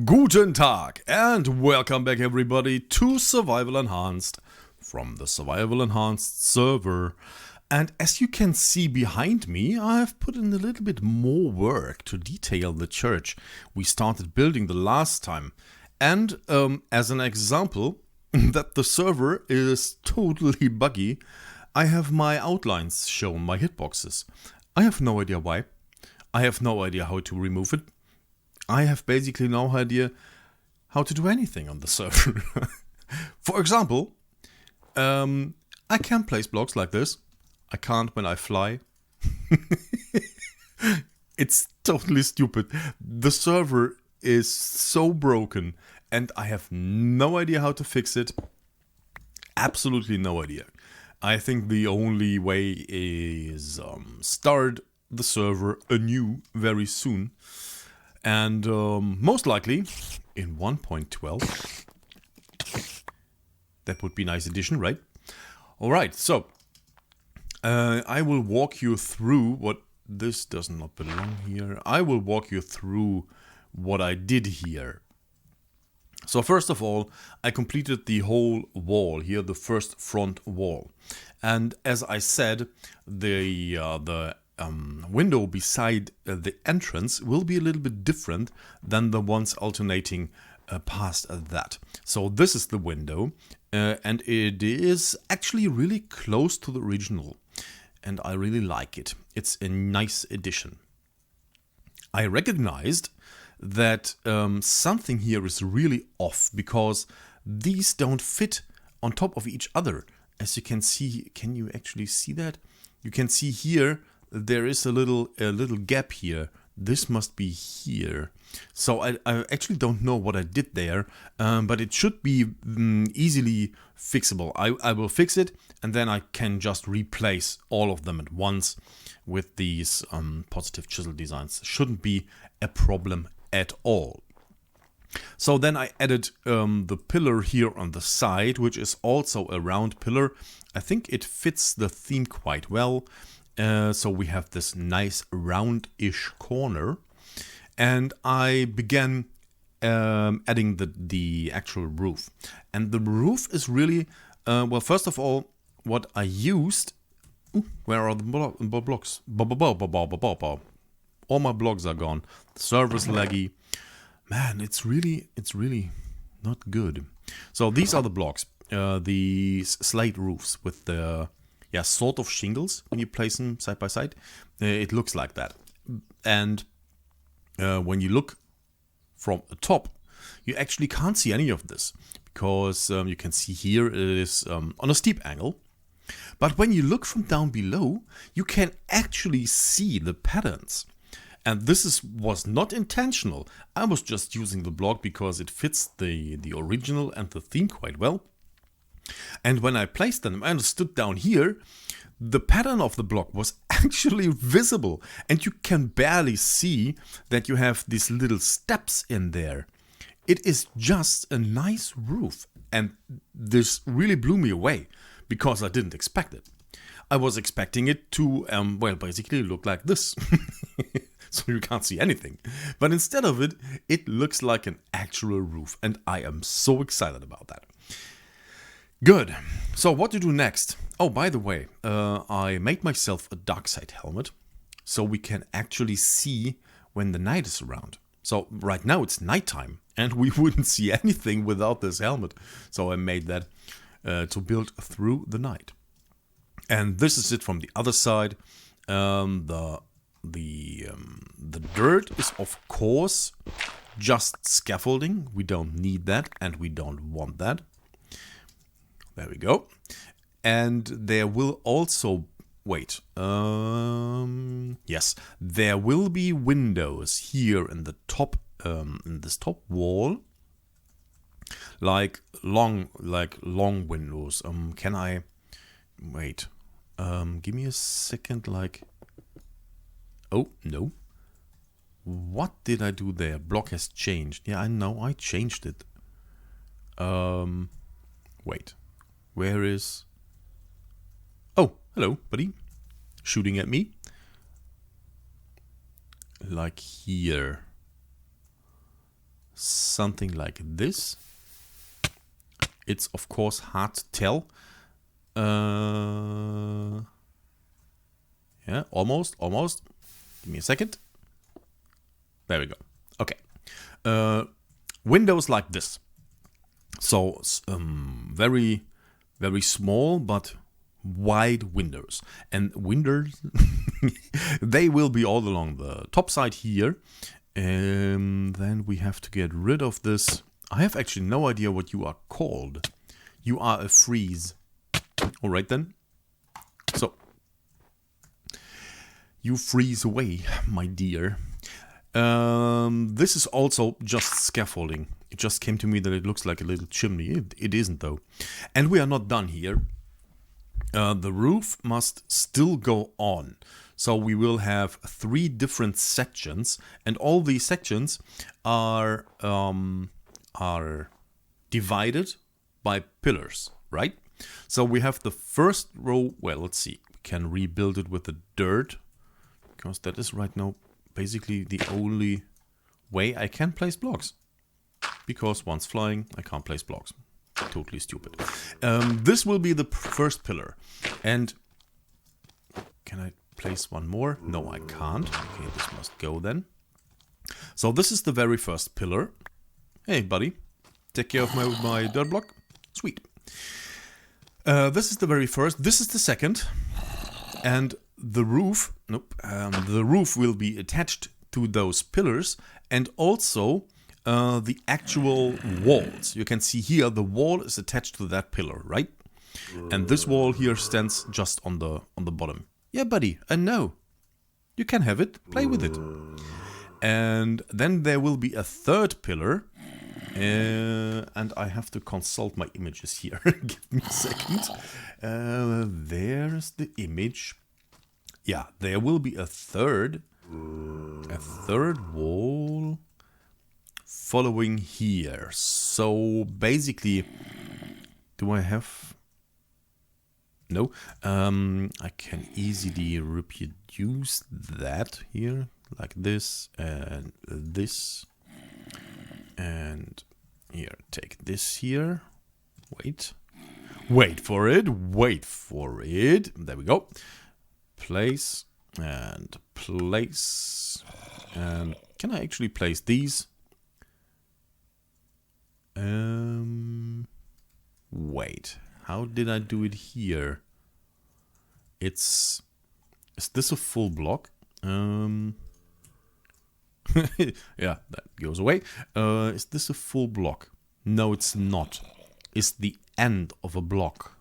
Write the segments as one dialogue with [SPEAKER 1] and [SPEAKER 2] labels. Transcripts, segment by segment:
[SPEAKER 1] Guten Tag and welcome back everybody to Survival Enhanced from the Survival Enhanced server. And as you can see behind me, I have put in a little bit more work to detail the church we started building the last time. And as an example that the server is totally buggy, I have my outlines shown, my hitboxes. I have no idea why. I have no idea how to remove it. I have basically no idea how to do anything on the server. For example, I can place blocks like this. I can't when I fly. It's totally stupid. The server is so broken and I have no idea how to fix it. Absolutely no idea. I think the only way is start the server anew very soon. And most likely in 1.12. That would be a nice addition, right? Alright, so I will walk you through what... This does not belong here. I will walk you through what I did here. So first of all, I completed the whole wall here, the first front wall. And as I said, the window beside the entrance will be a little bit different than the ones alternating past that. So this is the window and it is actually really close to the original and I really like it. It's a nice addition. I recognized that something here is really off because these don't fit on top of each other. As you can see, can you actually see that? You can see here there is a little gap here. This must be here. So I actually don't know what I did there, but it should be easily fixable. I will fix it and then I can just replace all of them at once with these positive chisel designs. Shouldn't be a problem at all. So then I added the pillar here on the side, which is also a round pillar. I think it fits the theme quite well. So we have this nice round-ish corner. And I began adding the actual roof. And the roof is really, well, first of all, what I used... Ooh, where are the blocks? All my blocks are gone. The server's laggy. Man, it's really not good. So these are the blocks. These slate roofs with the... Yeah, sort of shingles when you place them side by side. It looks like that. And when you look from the top, you actually can't see any of this because you can see here it is on a steep angle. But when you look from down below, you can actually see the patterns. And this was not intentional. I was just using the block because it fits the original and the theme quite well. And when I placed them and stood down here, the pattern of the block was actually visible. And you can barely see that you have these little steps in there. It is just a nice roof. And this really blew me away because I didn't expect it. I was expecting it to, well, basically look like this. So you can't see anything. But instead of it, it looks like an actual roof. And I am so excited about that. Good. So what to do next? Oh, by the way, I made myself a dark side helmet so we can actually see when the night is around. So right now it's nighttime and we wouldn't see anything without this helmet. So I made that to build through the night. And this is it from the other side. The dirt is of course just scaffolding. We don't need that and we don't want that. There we go. And there will also, wait, yes, there will be windows here in the top, in this top wall, like long windows. Can I, wait, give me a second, like, oh, no. What did I do there? Block has changed. Yeah, I know, I changed it. Wait. Where is... Oh, hello, buddy. Shooting at me. Like here. something like this. It's of course hard to tell. Yeah, almost. Give me a second. There we go. Okay. Windows like this. So very, very small but wide windows. And windows, they will be all along the top side here. And then we have to get rid of this. I have actually no idea what you are called. You are a freeze. All right then. So you freeze away, my dear. This is also just scaffolding. It just came to me that it looks like a little chimney. It isn't though. And we are not done here. The roof must still go on. So we will have 3 different sections, and all these sections are divided by pillars, right? So we have the first row. Well, let's see. We can rebuild it with the dirt, because that is right now basically the only way I can place blocks. Because once flying, I can't place blocks. Totally stupid. This will be the first pillar. And can I place one more? No, I can't. Okay, this must go then. So this is the very first pillar. Hey, buddy. Take care of my dirt block. Sweet. This is the very first. This is the second. And the roof, the roof will be attached to those pillars, and also the actual walls. You can see here the wall is attached to that pillar, right? And this wall here stands just on the bottom. Yeah, buddy, I know. You can have it. Play with it. And then there will be a third pillar. And I have to consult my images here. Give me a second. There's the image. Yeah, there will be a third wall following here. So basically, do I have? No. I can easily reproduce that here, like this and this. And here, take this here. Wait for it. There we go. Place and place. And can I actually place these? Wait. How did I do it here? Is this a full block? Yeah, that goes away. Is this a full block? No, it's not. It's the end of a block.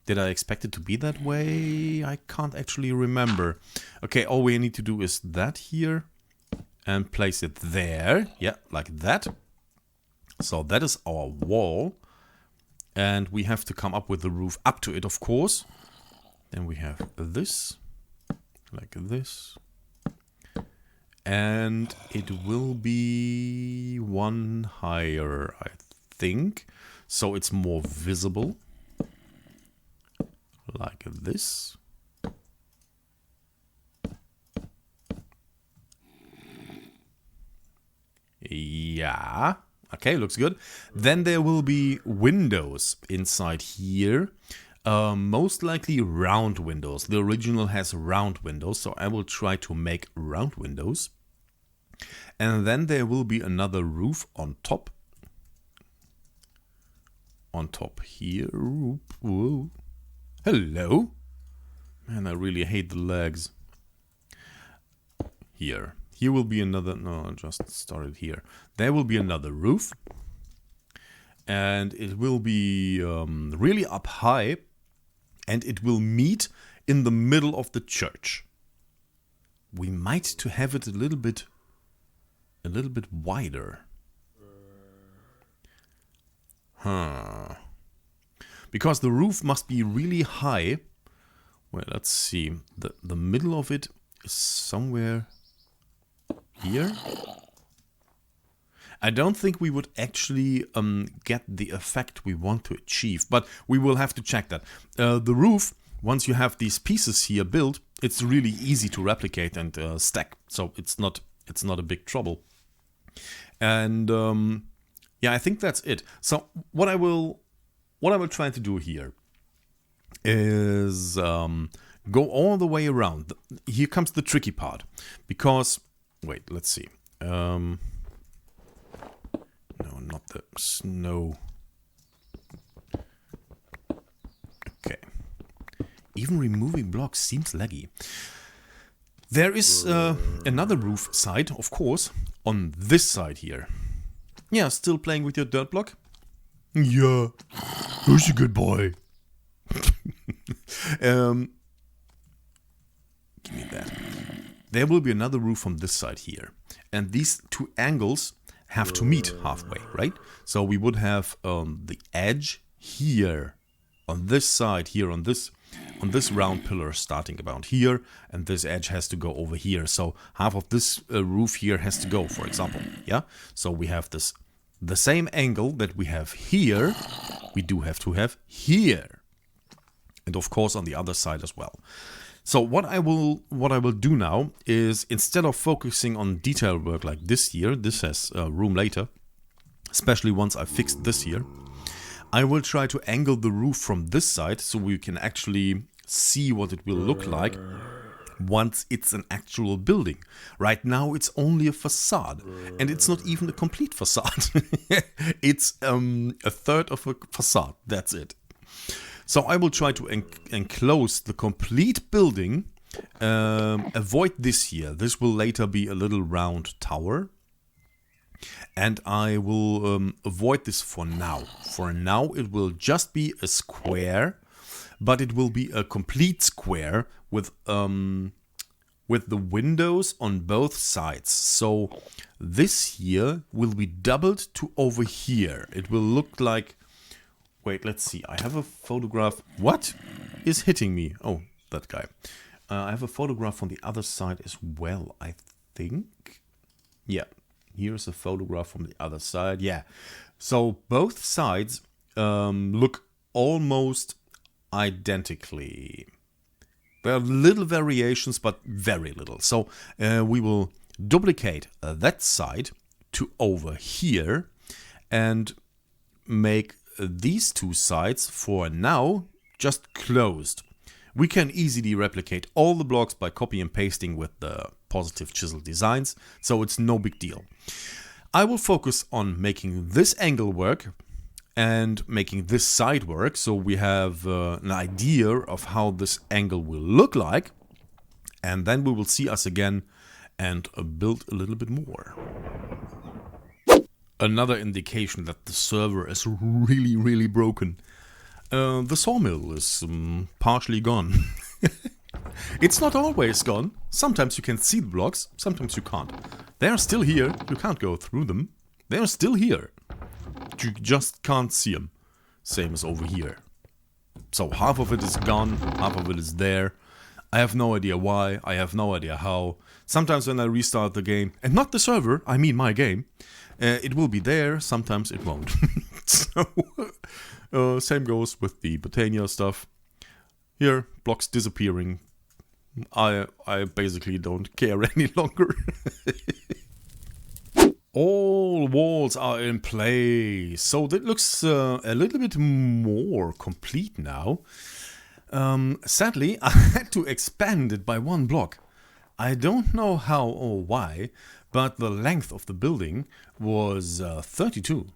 [SPEAKER 1] Did I expect it to be that way? I can't actually remember. Okay, all we need to do is that here and place it there. Yeah, like that. So that is our wall. And we have to come up with the roof up to it, of course. Then we have this, like this. And it will be one higher, I think. So it's more visible. Like this. Yeah. Okay, looks good. Then there will be windows inside here. Most likely round windows. The original has round windows, so I will try to make round windows. And then there will be another roof on top. On top here. Whoa. Hello. Man, I really hate the legs. Here. Here will be another... No, I just started here. There will be another roof. And it will be really up high. And it will meet in the middle of the church. We might to have it a little bit wider. Because the roof must be really high. Well, let's see. The middle of it is somewhere here. I don't think we would actually get the effect we want to achieve, but we will have to check that. The roof, once you have these pieces here built, it's really easy to replicate and stack, so it's not a big trouble. And yeah, I think that's it. So what I will try to do here is go all the way around. Here comes the tricky part, because wait, let's see. No, not the snow. Okay. Even removing blocks seems laggy. There is another roof side, of course, on this side here. Yeah, still playing with your dirt block? Yeah, who's a good boy? Give me that. There will be another roof on this side here. And these two angles have to meet halfway, right? So we would have the edge here on this side, here on this round pillar starting about here, and this edge has to go over here. So half of this roof here has to go, for example. Yeah. So we have the same angle that we have here. We do have to have here, and of course on the other side as well. So what I will do now is, instead of focusing on detail work like this here, this has room later, especially once I fixed this here, I will try to angle the roof from this side so we can actually see what it will look like once it's an actual building. Right now it's only a facade, and it's not even a complete facade. It's a third of a facade, that's it. So I will try to enclose the complete building, avoid this here. This will later be a little round tower. And I will avoid this for now. For now it will just be a square, but it will be a complete square with the windows on both sides. So this here will be doubled to over here. It will look like... Wait, let's see. I have a photograph. What is hitting me? Oh, that guy. I have a photograph on the other side as well, I think. Yeah. Here's a photograph from the other side. Yeah. So both sides look almost identically. There are little variations, but very little. So we will duplicate that side to over here and make these two sides for now just closed. We can easily replicate all the blocks by copy and pasting with the positive chisel designs, so it's no big deal. I will focus on making this angle work and making this side work, so we have an idea of how this angle will look like, and then we will see us again and build a little bit more. Another indication that the server is really, really broken. The sawmill is partially gone. It's not always gone. Sometimes you can see the blocks, sometimes you can't. They are still here. You can't go through them. They are still here. You just can't see them. Same as over here. So half of it is gone, half of it is there. I have no idea why. I have no idea how. Sometimes when I restart the game, and not the server, I mean my game, it will be there. Sometimes it won't. So same goes with the Botania stuff. Here, blocks disappearing. I basically don't care any longer. All walls are in place, so that looks a little bit more complete now. Sadly, I had to expand it by one block. I don't know how or why, but the length of the building was 32.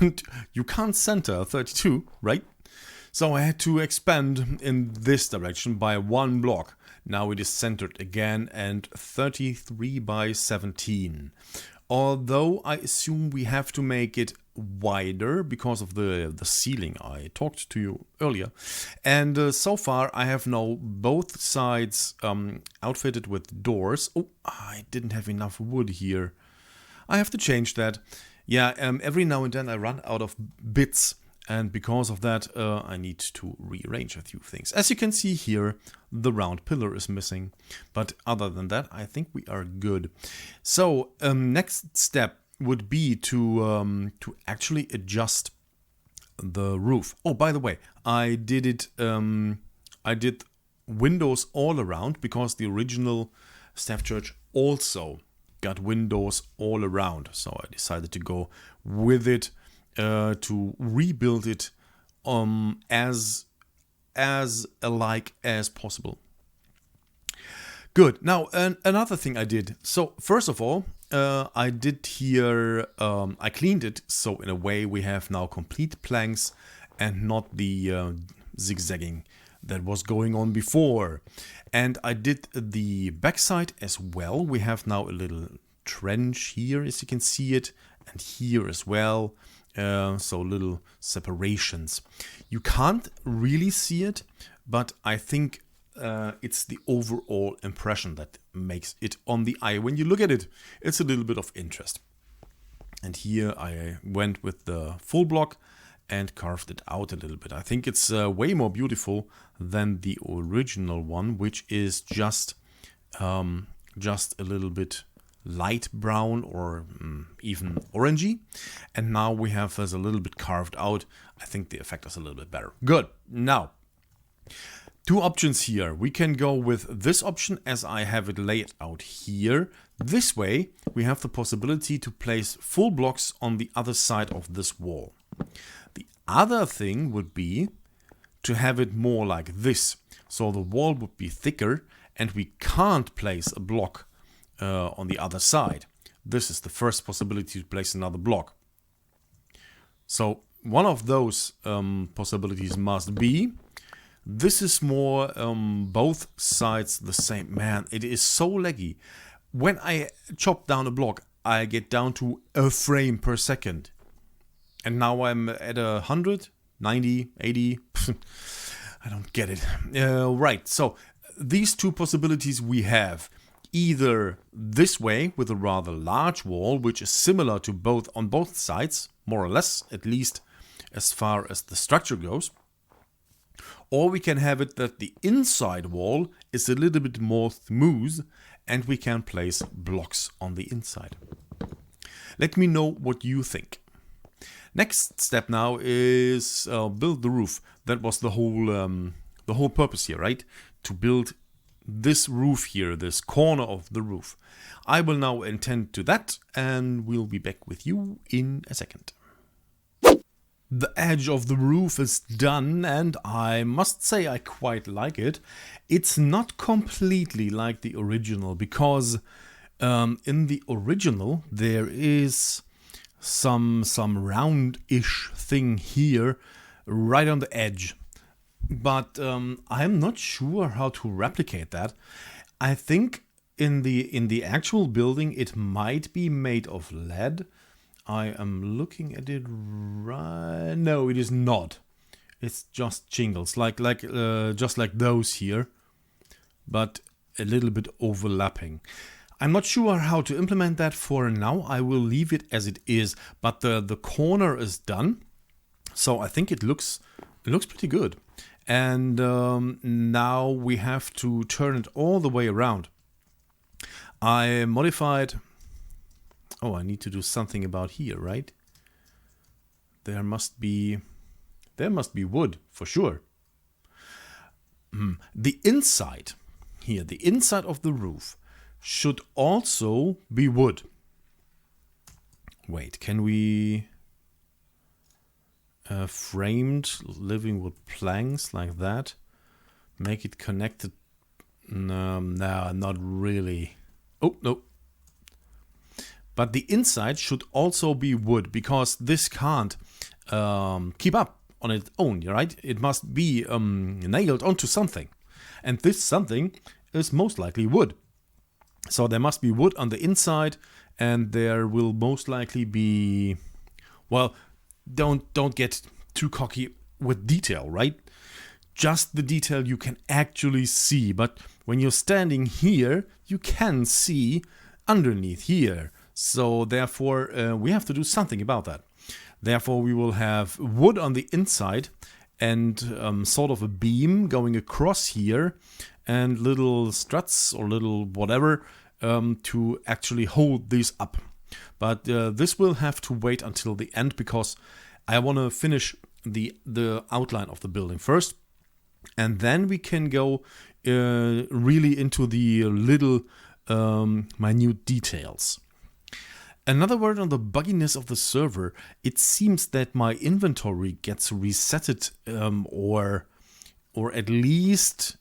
[SPEAKER 1] And you can't center 32, right? So I had to expand in this direction by one block. Now it is centered again and 33 by 17. Although I assume we have to make it wider because of the ceiling I talked to you earlier. And so far I have now both sides outfitted with doors. Oh, I didn't have enough wood here. I have to change that. Yeah, every now and then I run out of bits. And because of that, I need to rearrange a few things. As you can see here, the round pillar is missing. But other than that, I think we are good. So, next step would be to actually adjust the roof. Oh, by the way, I did it. I did windows all around because the original Stave church also got windows all around. So I decided to go with it to rebuild it as alike as possible. Good. Now, another thing I did. So first of all, I did here, I cleaned it. So in a way we have now complete planks and not the zigzagging that was going on before. And I did the backside as well. We have now a little trench here, as you can see it, and here as well. So little separations. You can't really see it, but I think it's the overall impression that makes it on the eye. When you look at it, it's a little bit of interest. And here I went with the full block and carved it out a little bit. I think it's way more beautiful than the original one, which is just a little bit light brown or even orangey. And now we have this a little bit carved out. I think the effect is a little bit better. Good. Now, two options here. We can go with this option as I have it laid out here. This way, we have the possibility to place full blocks on the other side of this wall. The other thing would be to have it more like this. So the wall would be thicker and we can't place a block on the other side. This is the first possibility to place another block. So one of those possibilities must be, this is more both sides the same. Man, it is so laggy. When I chop down a block, I get down to a frame per second. And now I'm at 100, 90, 80. I don't get it. Right, so these two possibilities we have. Either this way with a rather large wall, which is similar to both on both sides, more or less, at least as far as the structure goes. Or we can have it that the inside wall is a little bit more smooth and we can place blocks on the inside. Let me know what you think. Next step now is build the roof. That was the whole purpose here, right? To build this roof here, this corner of the roof. I will now attend to that and we'll be back with you in a second. The edge of the roof is done and I must say I quite like it. It's not completely like the original because in the original there is some roundish thing here right on the edge. But I'm not sure how to replicate that. I think in the actual building it might be made of lead. I am looking at it right. No, it is not. It's just shingles, just like those here, but a little bit overlapping. I'm not sure how to implement that for now. I will leave it as it is, but the corner is done, so I think it looks pretty good. And now we have to turn it all the way around. I modified. Oh, I need to do something about here, right? There must be wood for sure. The inside here, the inside of the roof should also be wood. Wait, can we framed living wood planks like that? Make it connected? No, not really. Oh, no. But the inside should also be wood because this can't keep up on its own, right? It must be nailed onto something. And this something is most likely wood. So there must be wood on the inside and there will most likely be, well, don't get too cocky with detail, right? Just the detail you can actually see. But when you're standing here, you can see underneath here. So therefore, we have to do something about that. Therefore, we will have wood on the inside and sort of a beam going across here and little struts or little whatever to actually hold these up. But this will have to wait until the end because I want to finish the outline of the building first. And then we can go really into the little minute details. Another word on the bugginess of the server, it seems that my inventory gets resetted or at least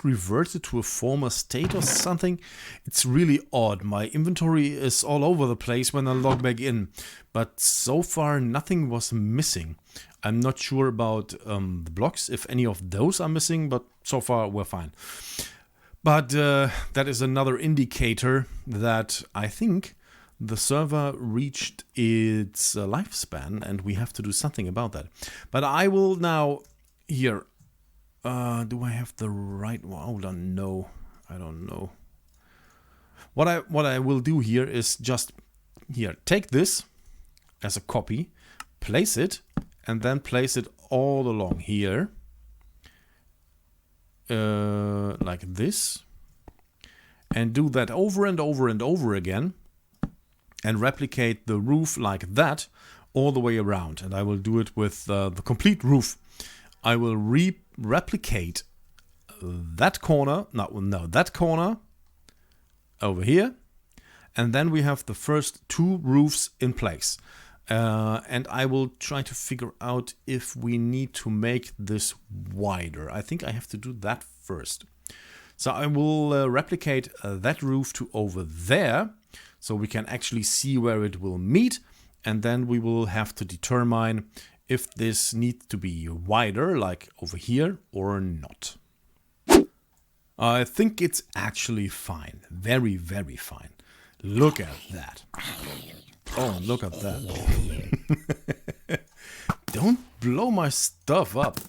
[SPEAKER 1] reverted to a former state or something. It's really odd. My inventory is all over the place when I log back in, but so far nothing was missing. I'm not sure about the blocks, if any of those are missing, but so far we're fine. But that is another indicator that I think the server reached its lifespan and we have to do something about that. But I will now here. Do I have the right one? Hold on, no, I don't know. What I will do here is just here take this as a copy, place it, and then place it all along here. Like this, and do that over and over and over again, and replicate the roof like that all the way around. And I will do it with the complete roof. I will replicate that corner, that corner over here, and then we have the first two roofs in place. And I will try to figure out if we need to make this wider. I think I have to do that first. So I will replicate that roof to over there, so we can actually see where it will meet, and then we will have to determine if this needs to be wider, like over here, or not. I think it's actually fine. Very, very fine. Look at that. Oh, look at that. Don't blow my stuff up.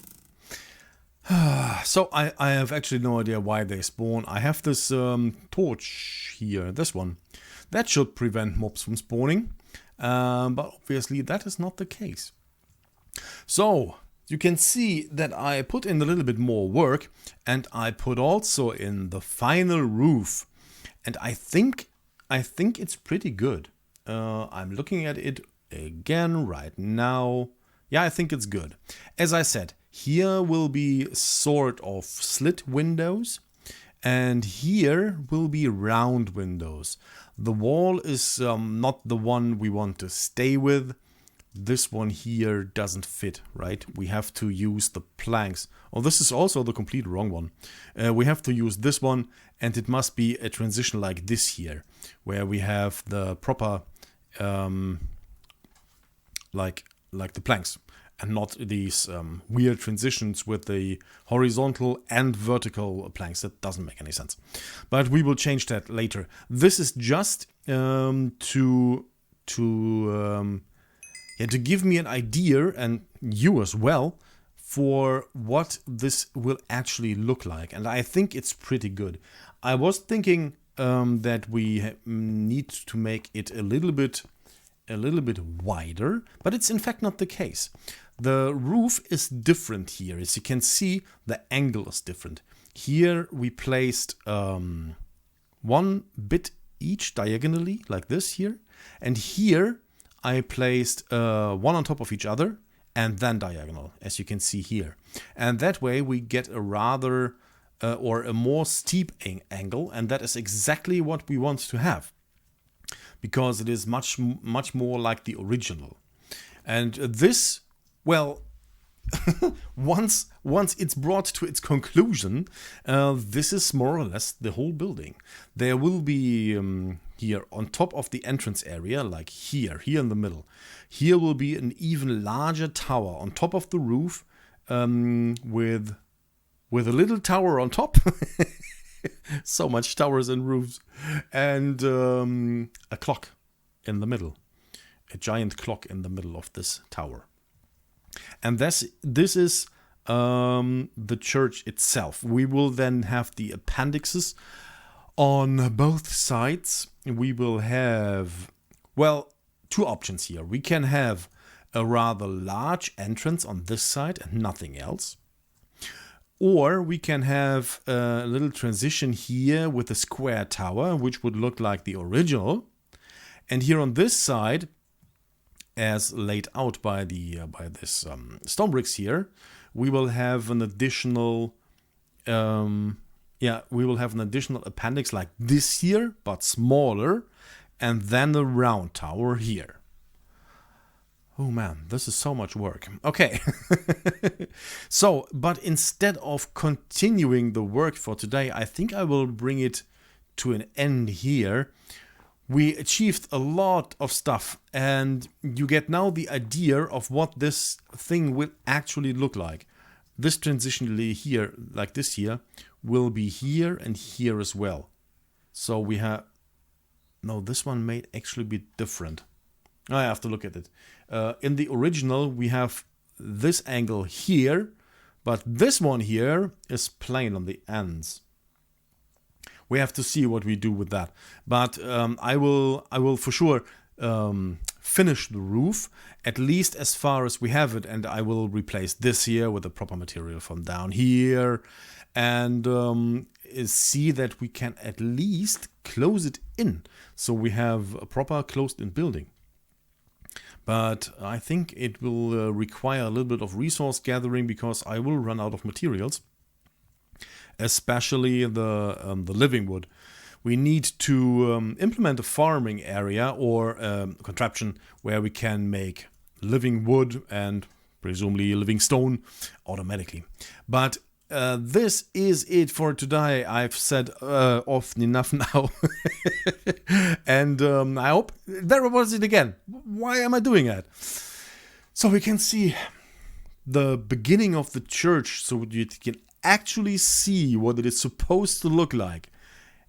[SPEAKER 1] So I have actually no idea why they spawn. I have this torch here, this one. That should prevent mobs from spawning. But obviously that is not the case. So you can see that I put in a little bit more work, and I put also in the final roof. And I think it's pretty good. I'm looking at it again right now. Yeah, I think it's good. As I said, here will be sort of slit windows, and here will be round windows. The wall is not the one we want to stay with. This one here doesn't fit, right? We have to use the planks. Oh, this is also the complete wrong one. We have to use this one, and it must be a transition like this here, where we have the proper like the planks, and not these weird transitions with the horizontal and vertical planks. That doesn't make any sense. But we will change that later. This is just to give me an idea, and you as well, for what this will actually look like. And I think it's pretty good. I was thinking that we need to make it a little bit wider, but it's in fact not the case. The roof is different here. As you can see, the angle is different. Here we placed one bit each diagonally, like this here, and here I placed one on top of each other and then diagonal, as you can see here. And that way we get a rather or a more steep angle, and that is exactly what we want to have, because it is much more like the original. And this, well, once it's brought to its conclusion, this is more or less the whole building. There will be here on top of the entrance area, like here in the middle, here will be an even larger tower on top of the roof, with a little tower on top. So much towers and roofs, and a clock in the middle, a giant clock in the middle of this tower. And this is the church itself. We will then have the appendixes on both sides. We will have, well, two options here. We can have a rather large entrance on this side and nothing else. Or we can have a little transition here with a square tower, which would look like the original. And here on this side, as laid out by this stone bricks here, we will have an additional Yeah, we will have an additional appendix like this here, but smaller, and then a round tower here. Oh man, this is so much work. Okay. So, but instead of continuing the work for today, I think I will bring it to an end here. We achieved a lot of stuff, and you get now the idea of what this thing will actually look like. This transition here, like this here, will be here and here as well. So we have... No, this one may actually be different. I have to look at it. In the original, we have this angle here, but this one here is plain on the ends. We have to see what we do with that. But I will for sure finish the roof, at least as far as we have it, and I will replace this here with the proper material from down here, and see that we can at least close it in, so we have a proper closed-in building. But I think it will require a little bit of resource gathering, because I will run out of materials, especially the living wood. We need to implement a farming area or contraption where we can make living wood and presumably living stone automatically. But this is it for today. I've said often enough now. And I hope... There was it again. Why am I doing that? So we can see the beginning of the church, so you can actually see what it is supposed to look like.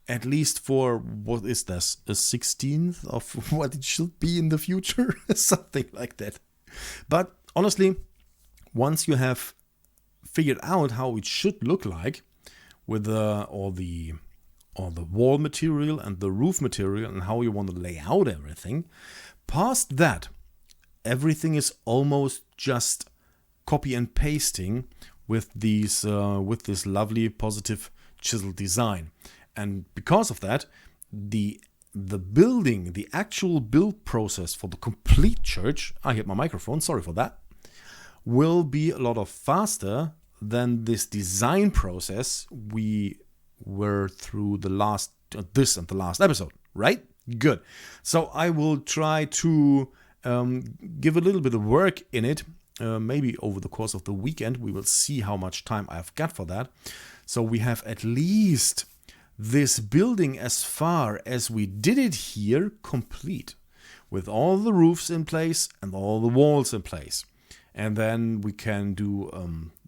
[SPEAKER 1] At least for, what is this, a 16th of what it should be in the future? Something like that. But honestly, once you have figured out how it should look like, with all the wall material and the roof material and how you want to lay out everything, past that, everything is almost just copy and pasting with these with this lovely positive chisel design. And because of that, the building, the actual build process for the complete church, I hit my microphone, sorry for that, will be a lot of faster than this design process we were through the last episode, right? Good. So I will try to give a little bit of work in it, maybe over the course of the weekend. We will see how much time I've got for that. So we have at least this building, as far as we did it here, complete, with all the roofs in place and all the walls in place. And then we can do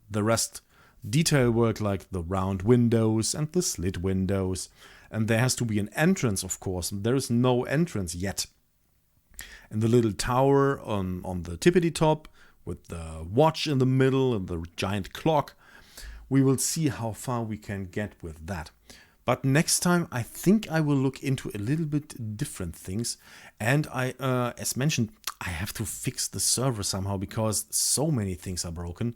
[SPEAKER 1] the rest detail work, like the round windows and the slit windows. And there has to be an entrance, of course. There is no entrance yet. And the little tower on the tippity top with the watch in the middle and the giant clock. We will see how far we can get with that. But next time, I think I will look into a little bit different things. And I, as mentioned, I have to fix the server somehow, because so many things are broken.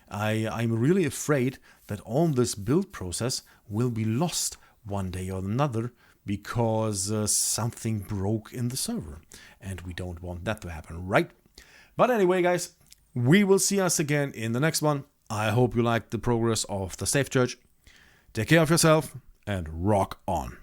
[SPEAKER 1] I'm really afraid that all this build process will be lost one day or another, because something broke in the server. And we don't want that to happen, right? But anyway, guys, we will see us again in the next one. I hope you liked the progress of the Stave Church. Take care of yourself and rock on.